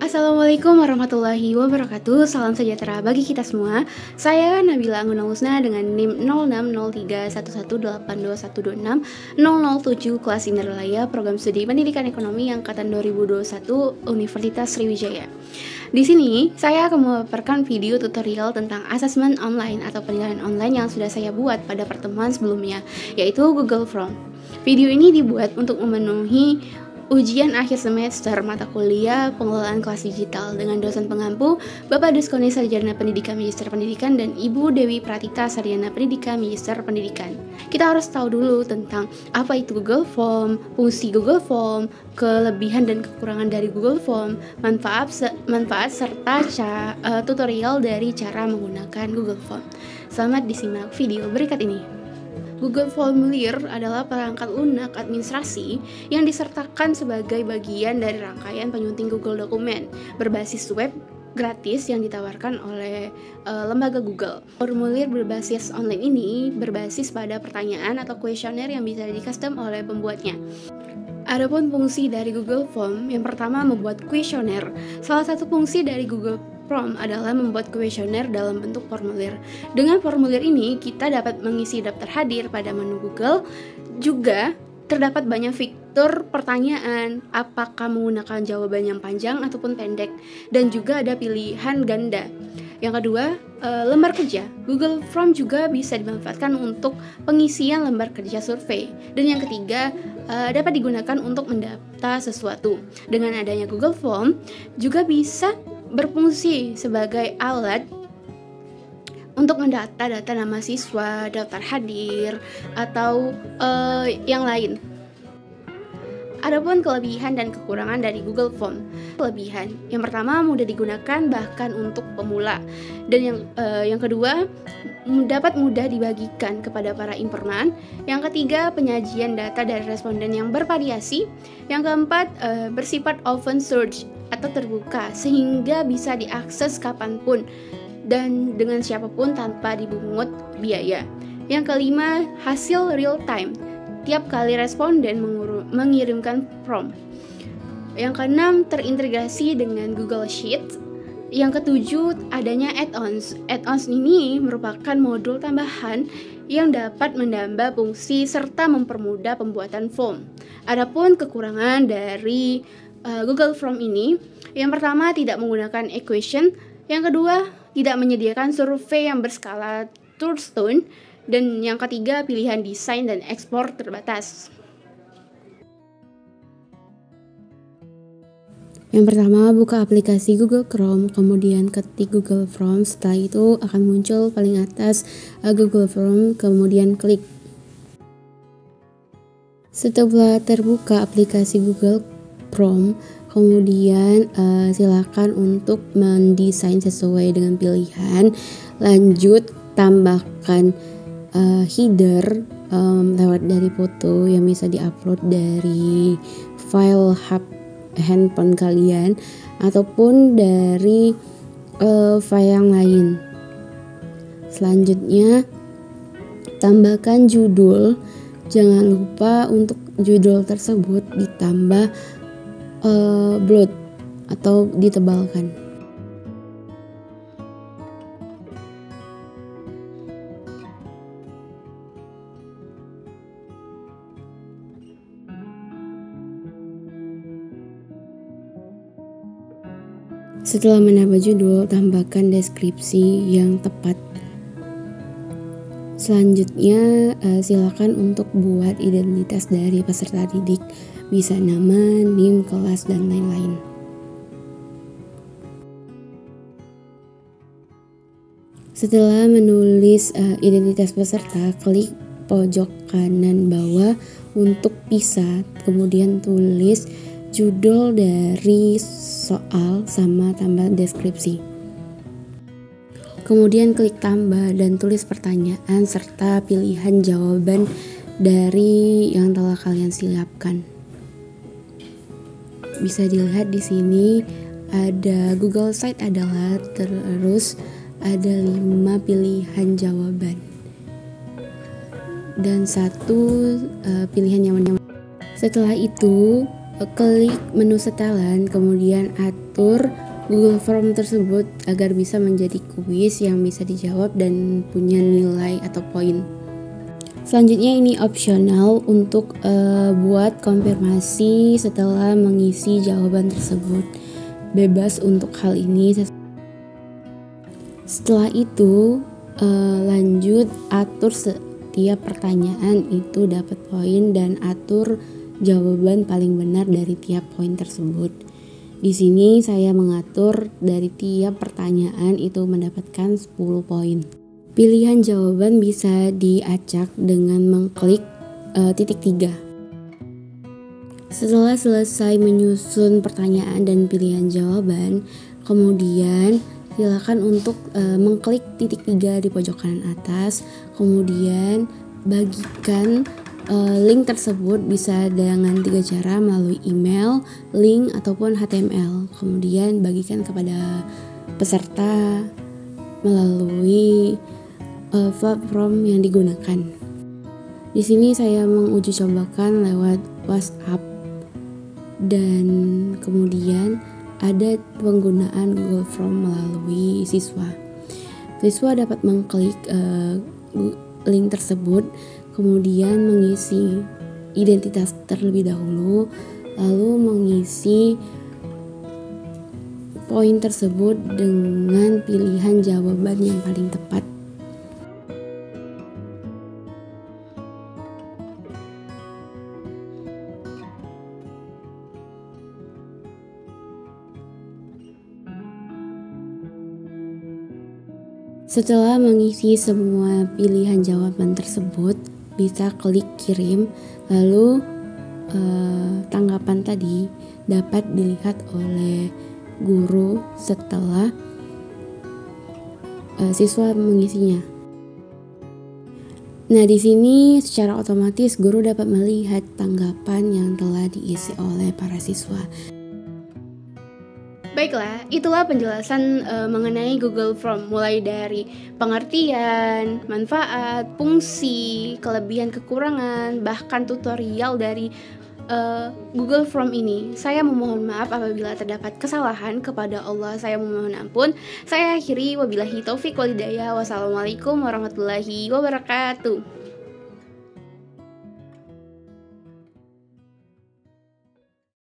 Assalamualaikum warahmatullahi wabarakatuh. Salam sejahtera bagi kita semua. Saya Nabila Anggun Husna dengan NIM 06031182126007 kelas Indralaya Program Studi Pendidikan Ekonomi angkatan 2021 Universitas Sriwijaya. Di sini saya akan memaparkan video tutorial tentang asesmen online atau penilaian online yang sudah saya buat pada pertemuan sebelumnya, yaitu Google Form. Video ini dibuat untuk memenuhi ujian akhir semester mata kuliah pengelolaan kelas digital dengan dosen pengampu Bapak Duskoni Sarjana Pendidikan Magister Pendidikan dan Ibu Dewi Pratita Sarjana Pendidikan Magister Pendidikan. Kita harus tahu dulu tentang apa itu Google Form, fungsi Google Form, kelebihan dan kekurangan dari Google Form, manfaat serta tutorial dari cara menggunakan Google Form. Selamat disimak video berikut ini. Google Formulir adalah perangkat lunak administrasi yang disertakan sebagai bagian dari rangkaian penyunting Google Dokumen berbasis web gratis yang ditawarkan oleh lembaga Google. Formulir berbasis online ini berbasis pada pertanyaan atau kuesioner yang bisa di-custom oleh pembuatnya. Adapun fungsi dari Google Form, yang pertama membuat kuesioner. Salah satu fungsi dari Google Form adalah membuat kuesioner dalam bentuk formulir. Dengan formulir ini, kita dapat mengisi daftar hadir pada menu Google. Juga terdapat banyak fitur pertanyaan, apakah menggunakan jawaban yang panjang ataupun pendek, dan juga ada pilihan ganda. Yang kedua, lembar kerja. Google Form juga bisa dimanfaatkan untuk pengisian lembar kerja survei. Dan yang ketiga, dapat digunakan untuk mendata sesuatu. Dengan adanya Google Form, juga bisa berfungsi sebagai alat untuk mendata data nama siswa, daftar hadir, atau yang lain. Adapun kelebihan dan kekurangan dari Google Form. Kelebihan, yang pertama mudah digunakan bahkan untuk pemula, dan yang kedua dapat mudah dibagikan kepada para informan. Yang ketiga, penyajian data dari responden yang bervariasi. Yang keempat, bersifat open source atau terbuka sehingga bisa diakses kapanpun dan dengan siapapun tanpa dipungut biaya. Yang kelima, hasil real time. Tiap kali responden mengirimkan form. Yang keenam, terintegrasi dengan Google Sheets. Yang ketujuh, adanya add-ons. Add-ons ini merupakan modul tambahan yang dapat menambah fungsi serta mempermudah pembuatan form. Adapun kekurangan dari Google Form ini, yang pertama tidak menggunakan equation, yang kedua tidak menyediakan survei yang berskala touchstone, dan yang ketiga pilihan desain dan ekspor terbatas. Yang pertama, buka aplikasi Google Chrome, kemudian ketik Google Form. Setelah itu akan muncul paling atas Google Form, kemudian klik. Setelah terbuka aplikasi Google Chrome, kemudian silakan untuk mendesain sesuai dengan pilihan. Lanjut, tambahkan header lewat dari foto yang bisa diupload dari file handphone kalian ataupun dari file yang lain. Selanjutnya, tambahkan judul. Jangan lupa untuk judul tersebut ditambah bloat atau ditebalkan. Setelah menambah judul, tambahkan deskripsi yang tepat. Selanjutnya, silakan untuk buat identitas dari peserta didik, bisa nama, NIM, kelas, dan lain-lain. Setelah menulis identitas peserta, klik pojok kanan bawah untuk pisah, kemudian tulis judul dari soal sama tambah deskripsi. Kemudian klik tambah dan tulis pertanyaan serta pilihan jawaban dari yang telah kalian siapkan. Bisa dilihat di sini ada Google Site adalah, terus ada 5 pilihan jawaban dan 1 pilihan yang. Setelah itu klik menu setelan, kemudian atur Google Form tersebut agar bisa menjadi kuis yang bisa dijawab dan punya nilai atau poin. Selanjutnya ini opsional untuk buat konfirmasi setelah mengisi jawaban tersebut. Bebas untuk hal ini. Setelah itu lanjut atur setiap pertanyaan itu dapat poin dan atur jawaban paling benar dari tiap poin tersebut. Di sini saya mengatur dari tiap pertanyaan itu mendapatkan 10 poin. Pilihan jawaban bisa diacak dengan mengklik titik 3. Setelah selesai menyusun pertanyaan dan pilihan jawaban, kemudian silakan untuk mengklik titik 3 di pojok kanan atas, kemudian bagikan link tersebut bisa dengan 3 cara, melalui email, link, ataupun HTML. Kemudian bagikan kepada peserta melalui platform yang digunakan. Di sini saya menguji cobakan lewat WhatsApp dan kemudian ada penggunaan Google Form melalui siswa. Siswa dapat mengklik link tersebut, kemudian mengisi identitas terlebih dahulu, lalu mengisi poin tersebut dengan pilihan jawaban yang paling tepat. Setelah mengisi semua pilihan jawaban tersebut, bisa klik kirim, lalu tanggapan tadi dapat dilihat oleh guru setelah siswa mengisinya. Nah, di sini secara otomatis guru dapat melihat tanggapan yang telah diisi oleh para siswa. Baiklah, itulah penjelasan mengenai Google Form, mulai dari pengertian, manfaat, fungsi, kelebihan, kekurangan, bahkan tutorial dari Google Form ini. Saya memohon maaf apabila terdapat kesalahan, kepada Allah saya memohon ampun. Saya akhiri, wabillahi taufik wal hidayah. Wassalamualaikum warahmatullahi wabarakatuh.